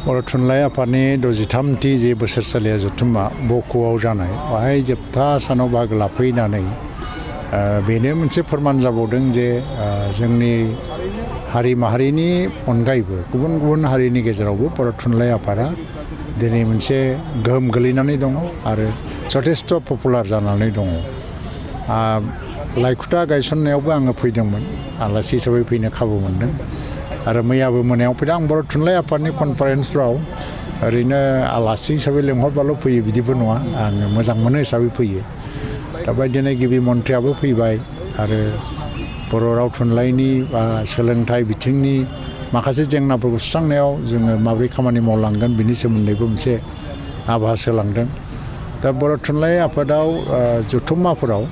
बर' थुनलाइ आफादनि 63थि जे बोसोरसालिया जथुम्मा बक'आव जानाय बाहाय जोबथा सानाव बाहागो लाफैनानै बेनो मोनसे फोरमान जाबावदों जे जोंनि हारि माहारिनि अनगायैबो गुबुन गुबुन हारिनि गेजेरावबो बर' थुनलाइ आफादा दिनै मोनसे गोहोम गोलैनानै दङ आरो जथेस्थ' पपुलार जानानै दङ। लाइखुटा गायसननायावबो आङो फैदोंमोन, आलासि हिसाबै फैनो खाबु मोनदों आरो मैयाबो मोनायाव फैदों। आं बर' थुनलाइ आफादनि कनफारेन्सफ्राव ओरैनो आलासि हिसाबै लेंहरबाल' फैयो बिदिबो नङा, आङो मोजां मोनो हिसाबै फैयो। दा बेबायदिनो गिबि मन्थ्रियाबो फैबाय आरो बर' राव थुनलाइनि बा सोलोंथाइ बिथिंनि माखासे जेंनाफोरखौ सुस्रांनायाव जोङो माबोरै खामानि मावलांगोन बिनि सोमोन्दैबो मोनसे आभास होलांदों। दा बर' थुनलाइ आफादाव जथुम्माफोराव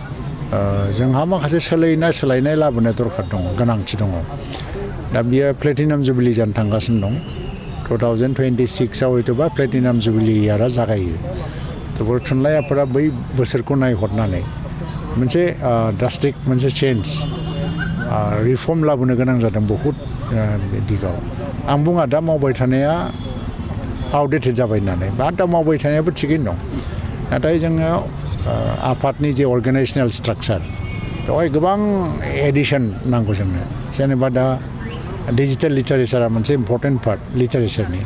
जोंहा माखासे सोलायनाय लाबोनो दरखार दङ, गोनांथि दङ। दा बियो प्लेटिनाम जुबिलि जानो थांगासिनो दं। 2026आव हयथ'बा प्लेटिनाम जुबिलि इयारा जागायो। थ' बर' थुनलाइ आफादा बै बोसोरखौ नायहरनानै मोनसे ड्रास्टिक मोनसे चेन्ज रिफर्म लाबोनो गोनां जादों बहुद दिगाव। आं बुङा दा मावबाय थानाया आउटडेटेड जाबाय होननानै, बा दा मावबाय थानायाबो थिगैनो दं। नाथाय जोङो आफादनि जे अर्गानाइजेसनेल स्ट्राक्चार बेवहाय गोबां एडिसन नांगौ जोंनो। जेनेबा दा डिजिटेल लिटारेचारा मोनसे इम्परटेन्ट पार्ट लिटारेचारनि।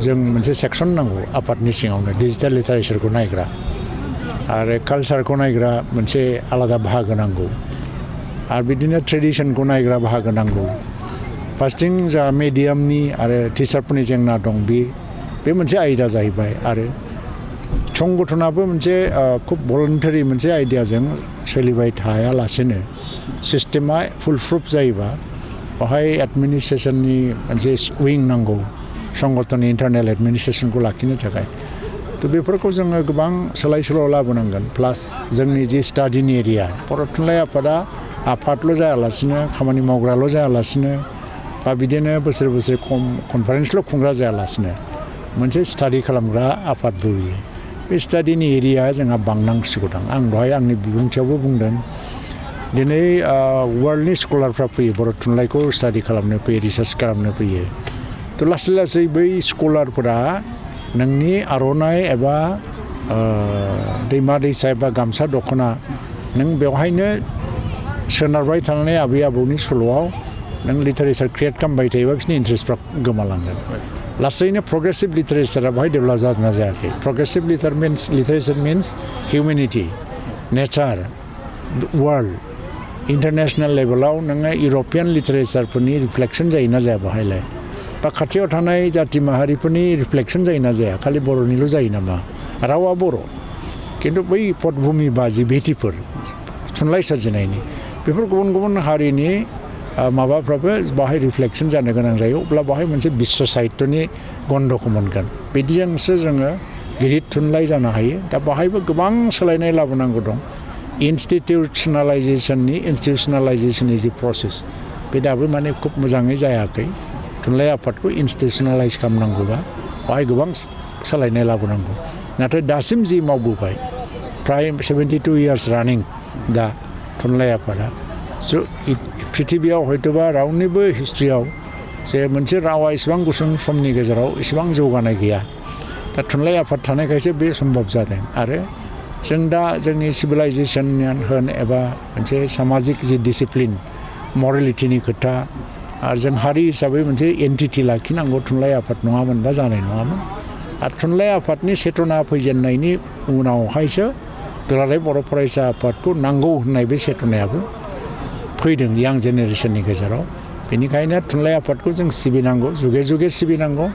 जों मोनसे सेक्सन नांगौ आफादनि सिङावनो डिजिटेल लिटारेचारखौ नायग्रा आरो कालचारखौ नायग्रा मोनसे आलादा बाहागो नांगौ आरो बिदिनो ट्रेडिसनखौ नायग्रा बाहागो नांगौ। फार्स्टिं जा मिडियामनि आरो टिचारफोरनि जेंना दं बे मोनसे आयदा जाहैबाय। आरो संगठनाबो मोनसे खुब भलन्टारि मोनसे आइडियाजों सोलिबाय थायालासेनो सिस्टेमा फुलप्रुफ जायोबा बेवहाय एडमिनिस्ट्रेसननि मोनसे उइं नांगौ, संगठननि इन्टारनेल एडमिनिस्ट्रेसनखौ लाखिनो थाखाय। थ' बेफोरखौ जोङो गोबां सोलाय सोल' लाबोनांगोन। प्लास जोंनि जि स्टाडिनि एरिया, बर' थुनलाइ आफादा आफादल' जायालासिनो, खामानि मावग्राल' जायालासिनो, बा बिदिनो बोसोर कनफारेन्सल' खुंग्रा जायालासिनो मोनसे स्टाडि खालामग्रा आफादबो बियो। बे स्टाडिनि एरिया जोंहा बांनांसिगौ दं। आं दहाय आंनि बिबुंथियावबो बुंदों, दिनै वर्ल्डनि स्कलारफ्रा फैयो बर' थुनलाइखौ स्टाडि खालामनो फैयो, रिसार्च खालामनो फैयो। थ' लासै लासै बै स्कलारफोरा नोंनि आर'नाइ एबा दैमा दैसा एबा गामसा दख'ना नों बेवहायनो सोनारबाय थानानै आबै आबौनि सल'आव नों लिटारेचार क्रिएट खालामबाय थायोबा बिसोरनि इन्ट्रेस्टफ्रा गोमालांगोन। लासैनो प्रग्रेसिभ लिटारेचारा बेवहाय डेभेलप जादोंना जायाखै? प्रग्रेसिभ लिटारेचार मिन्स हिउमेनिटि, नेचार, वर्ल्ड, इन्टारनेसनेल लेभेलाव नोङो इउर'पियान लिटारेचारफोरनि रिफ्लेक्सन जायोना जाया बेवहायलाय? बा खाथियाव थानाय जाथि माहारिफोरनि रिफ्लेक्सन जायोना जाया? खालि बर'निल' जायो नामा? रावा बर', खिन्थु बै पटभूमि बा जि भेटिफोर थुनलाइ सोरजिनायनि बेफोर गुबुन गुबुन हारिनि माबाफ्राबो बाहाय रिफ्लेक्सन जानो गोनां जायो। अब्ला बाहाय मोनसे बिश्व साहित्यनि गन्धखौ मोनगोन। बिदिजोंसो जोङो गिदिर थुनलाइ जानो हायो। दा बाहायबो गोबां सोलायनाय लाबोनांगौ दं। इन्स्टिटिउसनेलाइजेसननि जि प्रसेस बे दाबो माने खुब मोजाङै जायाखै। थुनलाइ आफादखौ इन्स्टिटिउसनेलाइज खालामनांगौबा बाहाय गोबां सोलायनाय लाबोनांगौ। नाथाय दासिम जि मावबोबाय, फ्राय 72 इयार्स रानिं दा थुनलाइ आफादा, पृथिबियाव हयथ'बा रावनिबो हिस्ट्रियाव जे मोनसे रावा इसेबां गुसुं समनि गेजेराव इसेबां जौगानाय गैया। दा थुनलाइ आफाद थानायखायसो बे सम्भब जादों। आरो जों दा जोंनि सिभिलाइजेसन होन एबा मोनसे सामाजिक जि डिसिप्लिन मरेलिटिनि खोथा, आरो जों हारि हिसाबै मोनसे एन्टिटि लाखिनांगौ, थुनलाइ आफाद नङामोनबा जानाय नङामोन। आरो थुनलाइ आफादनि चेतना फैजेननायनि उनावहायसो दुलाराय बर' फरायसा आफादखौ नांगौ होननाय बे चेतनायाबो फैदों यां जेनेरेसननि गेजेराव। बेनिखायनो थुनलाइ आफादखौ जों सिबिनांगौ, जुगे जुगे सिबिनांगौ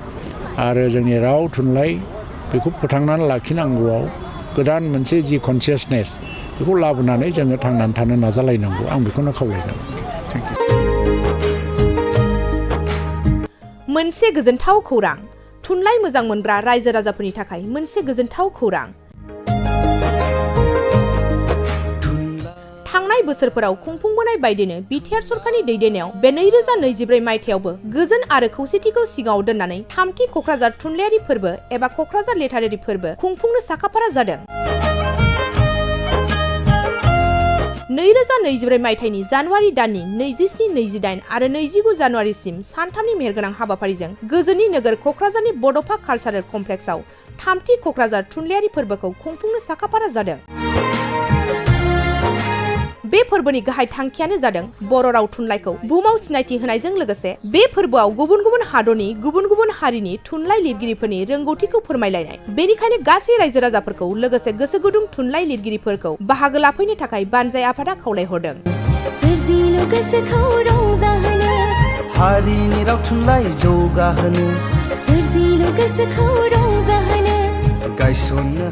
आरो जोंनि राव थुनलाइ बेखौ फोथांनानै लाखिनांगौआव गोदान मोनसे जि कनसियासनेस बेखौ लाबोनानै जोङो थांनानै थानो नाजालायनांगौ। आं बेखौनो खावलायदों। मोनसे गोजोनथाव खौरां, थुनलाइ मोजां मोनग्रा रायजो राजाफोरनि थाखाय मोनसे गोजोनथाव खौरां। थांनाय बोसोरफोराव खुंफुंबोनाय बायदिनो बिटिआर सरकारनि दैदेननायाव बे 2024 मायथाइयावबो गोजोन आरो खौसेथिखौ सिगाङाव दोननानै थामथि क'क्राझार थुनलाइयारि फोरबो एबा क'क्राझार लिटारेरि फोरबो खुंफुंनो साखाफारा जादों। 2024 मायथाइनि जानुवारि दाननि 27, 28 आरो 29 जानुवारिसिम सानथामनि मेहेरगोनां हाबाफारिजों गोजोननि नोगोर क'क्राझारनि बड'फा कालचारेल कमप्लेक्सआव थामथि क'क्राझार थुनलाइयारि फोरबोखौ खुंफुंनो साखाफारा जादों। बे फोरबोनि गाहाय थांखियानो जादों बर' राव थुनलाइखौ बुहुमाव सिनायथि होनायजों लोगोसे बे फोरबोआव गुबुन गुबुन हादरनि गुबुन गुबुन हारिनि थुनलाइ लिरगिरिफोरनि रोंगौथिखौ फोरमायलायनाय। बेनिखायनो गासै रायजो राजाफोरखौ लोगोसे गोसो गुदुं थुनलाइ लिरगिरिफोरखौ बाहागो लाफैनो थाखाय बानजाय आफादा खावलायहरदों। सोरजिलु गोसोखौ रंजाहोनो हारिनि राव थुनलाइ जौगाहोनो सोरजिलु गोसोखौ रंजाहोनो गायसननो